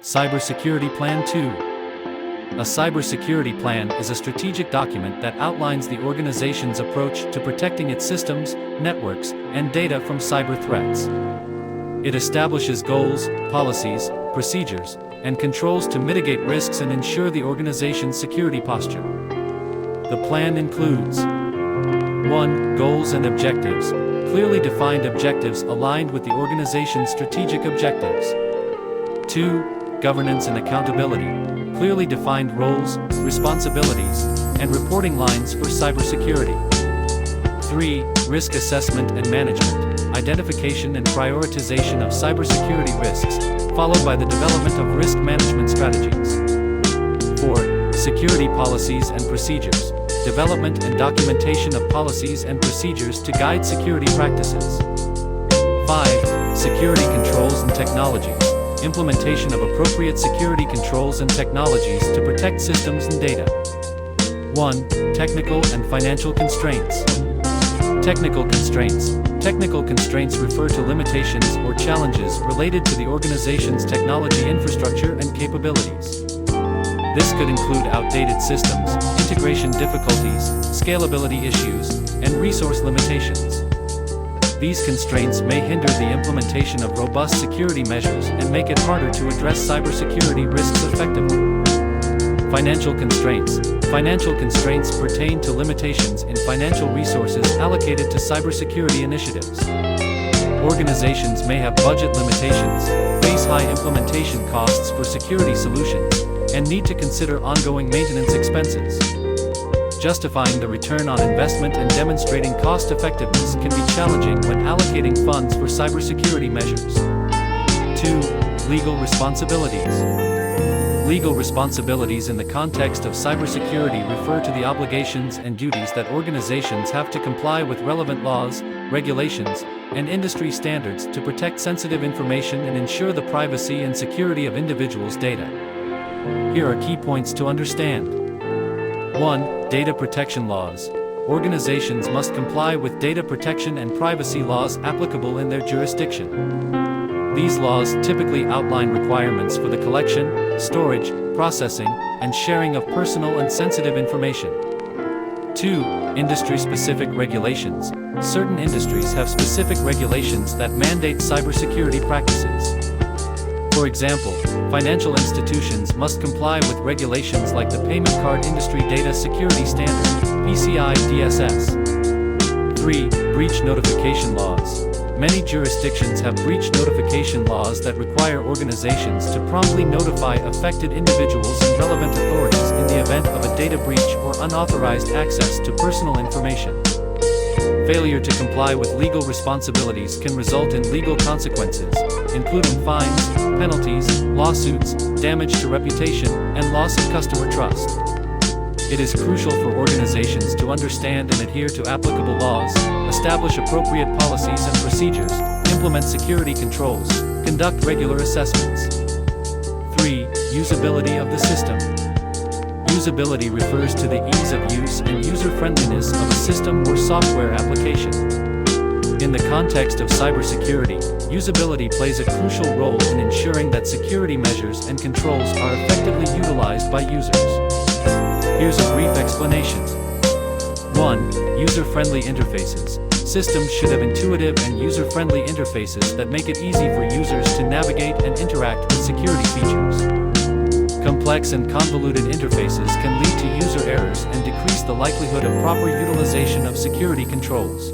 Cybersecurity Plan 2. A cybersecurity plan is a strategic document that outlines the organization's approach to protecting its systems, networks, and data from cyber threats. It establishes goals, policies, procedures, and controls to mitigate risks and ensure the organization's security posture. The plan includes 1. Goals and objectives. Clearly defined objectives aligned with the organization's strategic objectives. 2. Governance and accountability. Clearly defined roles, responsibilities, and reporting lines for cybersecurity. 3. Risk assessment and management. Identification and prioritization of cybersecurity risks, followed by the development of risk management strategies. 4. Security policies and procedures. Development and documentation of policies and procedures to guide security practices. 5. Security controls and technologies. Implementation of appropriate security controls and technologies to protect systems and data. 1. Technical and financial constraints. Technical constraints. Technical constraints refer to limitations or challenges related to the organization's technology infrastructure and capabilities. This could include outdated systems, integration difficulties, scalability issues, and resource limitations. These constraints may hinder the implementation of robust security measures and make it harder to address cybersecurity risks effectively. Financial constraints. Financial constraints pertain to limitations in financial resources allocated to cybersecurity initiatives. Organizations may have budget limitations, face high implementation costs for security solutions, and need to consider ongoing maintenance expenses. Justifying the return on investment and demonstrating cost effectiveness can be challenging when allocating funds for cybersecurity measures. 2. Legal responsibilities. Legal responsibilities in the context of cybersecurity refer to the obligations and duties that organizations have to comply with relevant laws, regulations, and industry standards to protect sensitive information and ensure the privacy and security of individuals' data. Here are key points to understand. 1. Data protection laws. Organizations must comply with data protection and privacy laws applicable in their jurisdiction. These laws typically outline requirements for the collection, storage, processing, and sharing of personal and sensitive information. 2. Industry-specific regulations. Certain industries have specific regulations that mandate cybersecurity practices. For example, financial institutions must comply with regulations like the Payment Card Industry Data Security Standard, PCI DSS. 3. Breach notification laws. Many jurisdictions have breach notification laws that require organizations to promptly notify affected individuals and relevant authorities in the event of a data breach or unauthorized access to personal information. Failure to comply with legal responsibilities can result in legal consequences, including fines, penalties, lawsuits, damage to reputation, and loss of customer trust. It is crucial for organizations to understand and adhere to applicable laws, establish appropriate policies and procedures, implement security controls, conduct regular assessments. 3. Usability of the system. Usability refers to the ease of use and user-friendliness of a system or software application. In the context of cybersecurity, usability plays a crucial role in ensuring that security measures and controls are effectively utilized by users. Here's a brief explanation. 1. User-friendly interfaces. Systems should have intuitive and user-friendly interfaces that make it easy for users to navigate and interact with security features. Complex and convoluted interfaces can lead to user errors and decrease the likelihood of proper utilization of security controls.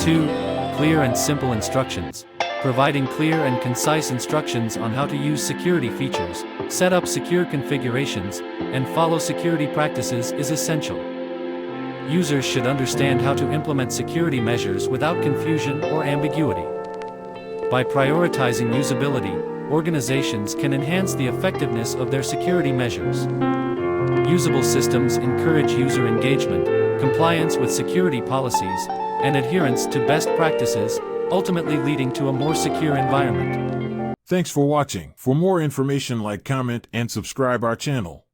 2. Clear and simple instructions. Providing clear and concise instructions on how to use security features, set up secure configurations, and follow security practices is essential. Users should understand how to implement security measures without confusion or ambiguity. By prioritizing usability, organizations can enhance the effectiveness of their security measures. Usable systems encourage user engagement, compliance with security policies, and adherence to best practices, ultimately leading to a more secure environment. Thanks for watching. For more information, like, comment, and subscribe our channel.